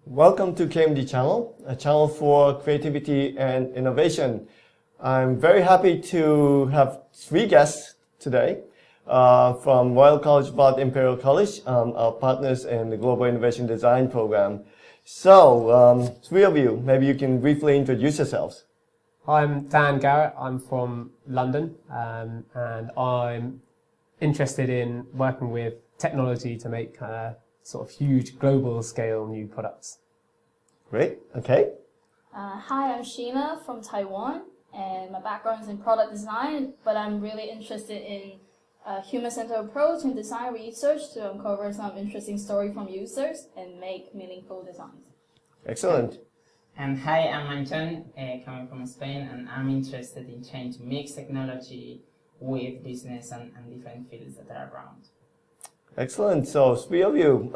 Welcome to KMD channel, a channel for creativity and innovation. I'm very happy to have three guests today from Royal College of Art Imperial College, our partners in the Global Innovation Design Program. So, three of you, maybe you can briefly introduce yourselves. I'm Dan Garrett, I'm from London, and I'm interested in working with technology to make sort of huge global scale new products. Great, okay. Hi, I'm Sheena from Taiwan, and my background is in product design, but I'm really interested in human-centered approach and design research to uncover some interesting stories from users and make meaningful designs. Excellent. And hi, I'm Anton, coming from Spain, and I'm interested in trying to mix technology with business and different fields that are around. Excellent. So, three of you.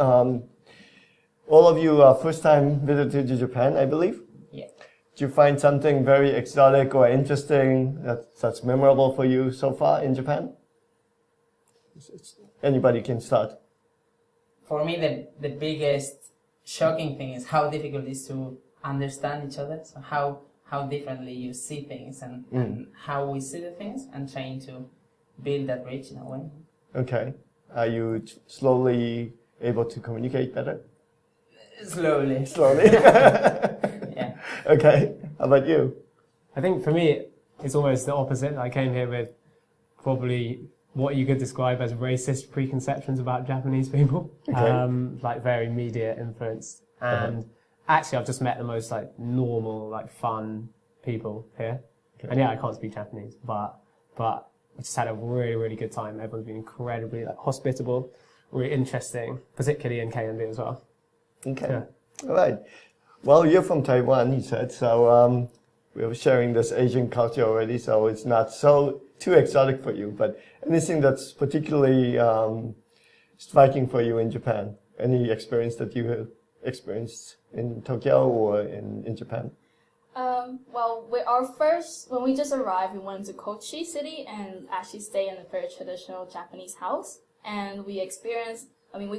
All of you are first-time visited to Japan, I believe? Yeah. Did you find something very exotic or interesting that's memorable for you so far in Japan? Anybody can start. For me, the biggest shocking thing is how difficult it is to understand each other. So how differently you see things and how we see the things, and trying to build that bridge in a way. Okay. Are you slowly able to communicate better? Slowly. Slowly? Yeah. Okay. How about you? I think for me, it's almost the opposite. I came here with probably what you could describe as racist preconceptions about Japanese people, Okay. like very media influenced. And actually, I've just met the most like normal, like fun people here. Okay. And yeah, I can't speak Japanese, but I just had a really, really good time. Everyone's been incredibly like hospitable, really interesting, particularly in KMB as well. Okay. Yeah. All right. Well, you're from Taiwan, you said, so we were sharing this Asian culture already, so it's not so too exotic for you. But anything that's particularly striking for you in Japan? Any experience that you have experienced in Tokyo or in Japan? Well, when we just arrived, we went to Kochi City and actually stayed in a very traditional Japanese house. And we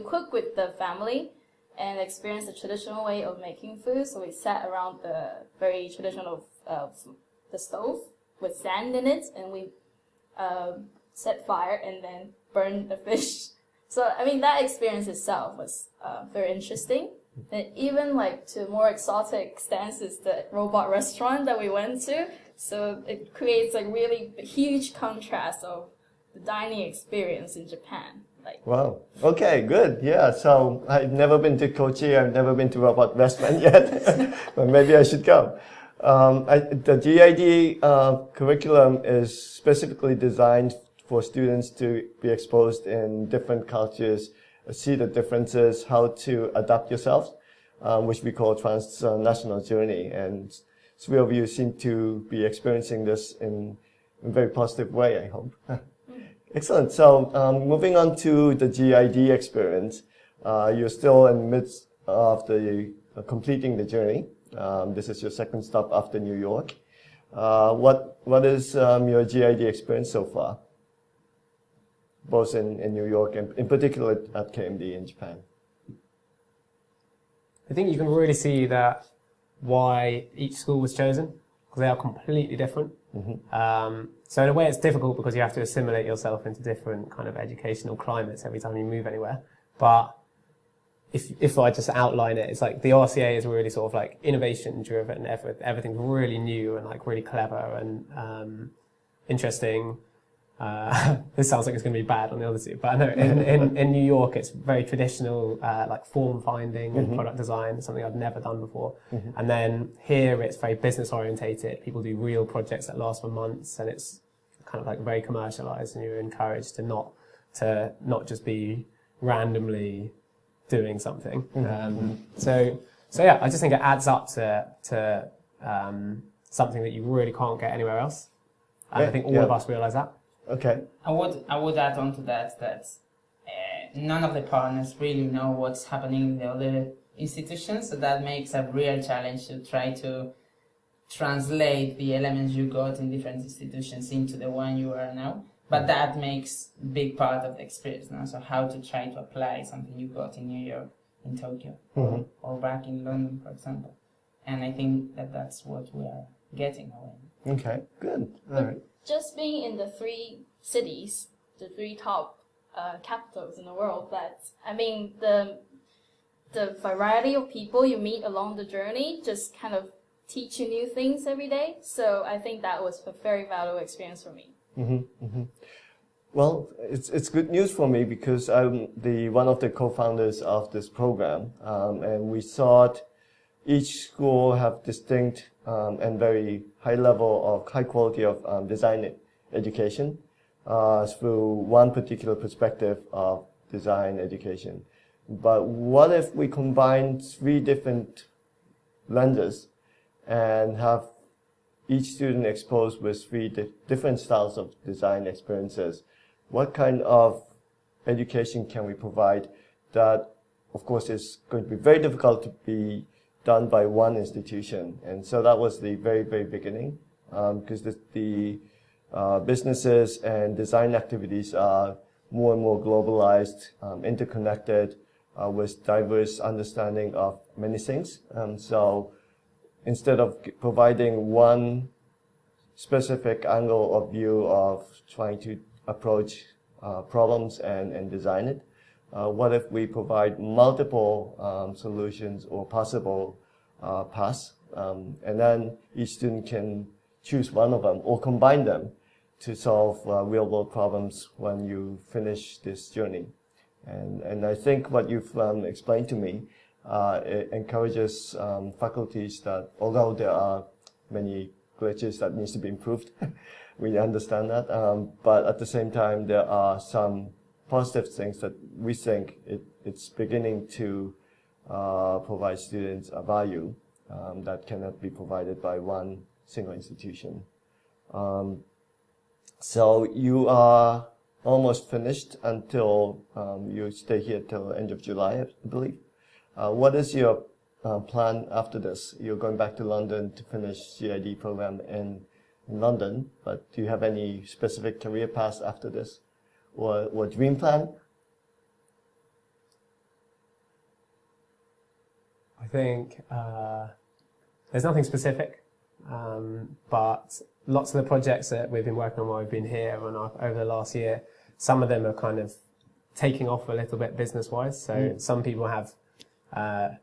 cooked with the family and experienced the traditional way of making food. So we sat around the very traditional the stove with sand in it, and we set fire and then burned the fish. So, that experience itself was very interesting. And even to more exotic extents is the robot restaurant that we went to. So it creates really huge contrast of the dining experience in Japan. Wow. Okay, good. Yeah, so I've never been to Kochi. I've never been to robot restaurant yet, but maybe I should go. The GID curriculum is specifically designed for students to be exposed in different cultures, see the differences, how to adapt yourselves, which we call transnational journey. And three of you seem to be experiencing this in a very positive way, I hope. Excellent. So moving on to the GID experience, you're still in the midst of completing the journey. This is your second stop after New York. What is your GID experience so far? Both in New York and in particular at KMD in Japan. I think you can really see that why each school was chosen, because they are completely different. So in a way it's difficult because you have to assimilate yourself into different kind of educational climates every time you move anywhere. But if I just outline it, it's like the RCA is really sort of innovation driven. Everything's really new and really clever and interesting. This sounds like it's going to be bad on the other two, but I know in New York it's very traditional, form finding and product design, something I've never done before. And then here it's very business orientated. People do real projects that last for months, and it's kind of very commercialized, and you're encouraged to not just be randomly doing something. So yeah, I just think it adds up to something that you really can't get anywhere else. And I think all of us realize that. Okay. I would add on to that none of the partners really know what's happening in the other institutions, so that makes a real challenge to try to translate the elements you got in different institutions into the one you are now. But that makes a big part of the experience now. So how to try to apply something you got in New York, in Tokyo, or back in London, for example. And I think that that's what we are getting away. Okay, good. All right. Just being in the 3 cities, the 3 top capitals in the world, the variety of people you meet along the journey just kind of teach you new things every day. So I think that was a very valuable experience for me. Well, it's good news for me because I'm one of the co-founders of this program, and we thought each school have distinct and very high quality of design education through one particular perspective of design education. But what if we combine 3 different lenses and have each student exposed with 3 different styles of design experiences? What kind of education can we provide that, of course, is going to be very difficult to be done by one institution? And so that was the very, very beginning, because the businesses and design activities are more and more globalized, interconnected, with diverse understanding of many things. So instead of providing one specific angle of view of trying to approach problems and design it, what if we provide multiple solutions or possible paths, and then each student can choose one of them or combine them to solve real-world problems when you finish this journey. And I think what you've explained to me, it encourages faculties that, although there are many glitches that needs to be improved, we understand that, but at the same time there are some positive things that we think it's beginning to provide students a value that cannot be provided by one single institution. So you are almost finished until you stay here till end of July, I believe. What is your plan after this? You're going back to London to finish GID program in London, but do you have any specific career path after this, or dream plan? I think there's nothing specific, but lots of the projects that we've been working on while we've been here and over the last year, some of them are kind of taking off a little bit business-wise. So some people have the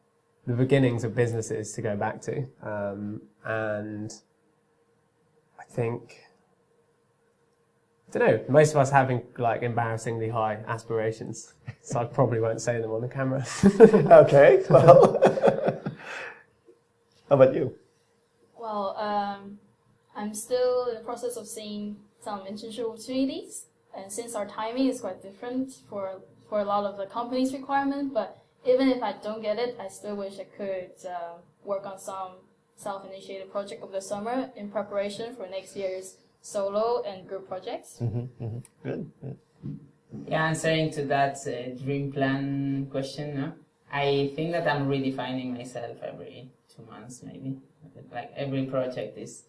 beginnings of businesses to go back to, and I think, I don't know, most of us having like embarrassingly high aspirations, so I probably won't say them on the camera. Okay, well, how about you? Well, I'm still in the process of seeing some internship opportunities, and since our timing is quite different for a lot of the company's requirement, but even if I don't get it, I still wish I could work on some self-initiated project over the summer in preparation for next year's solo and group projects. Good. Yeah, answering to that dream plan question, no? I think that I'm redefining myself every 2 months, maybe. Like every project is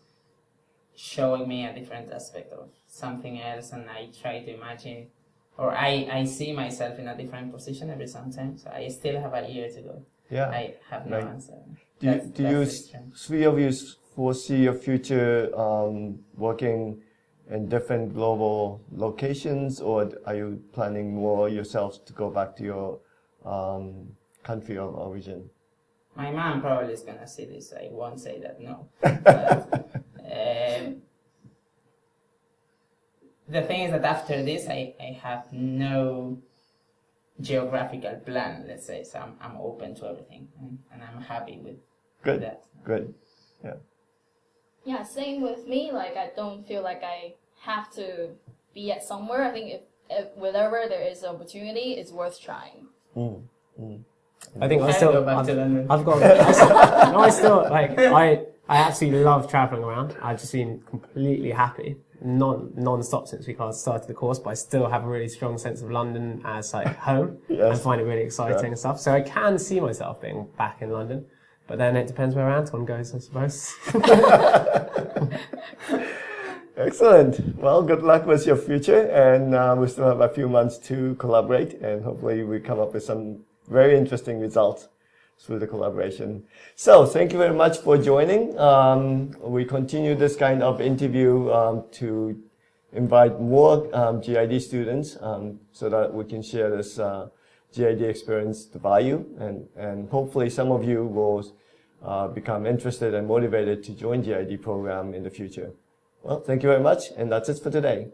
showing me a different aspect of something else, and I try to imagine, or I see myself in a different position every sometime. So I still have a year to go. Yeah. I have no answer. Do you three of you foresee your future working in different global locations, or are you planning more yourselves to go back to your country of origin? My mom probably is gonna see this. I won't say that, no. But, the thing is that after this, I have no geographical plan, let's say. So I'm open to everything, and I'm happy with that. Good. Yeah. Yeah, same with me. Like, I don't feel like I have to be at somewhere. I think if wherever there is an opportunity, it's worth trying. I think I'll go back to London. I've got. I absolutely love traveling around. I've just been completely happy non-stop since we started the course, but I still have a really strong sense of London as like home Yes. and find it really exciting and stuff. So I can see myself being back in London, but then it depends where Anton goes, I suppose. Excellent. Well, good luck with your future, and we still have a few months to collaborate, and hopefully we come up with some very interesting results through the collaboration. So thank you very much for joining. We continue this kind of interview to invite more GID students so that we can share this GID experience, the value, and hopefully some of you will become interested and motivated to join GID program in the future. Well, thank you very much, and that's it for today.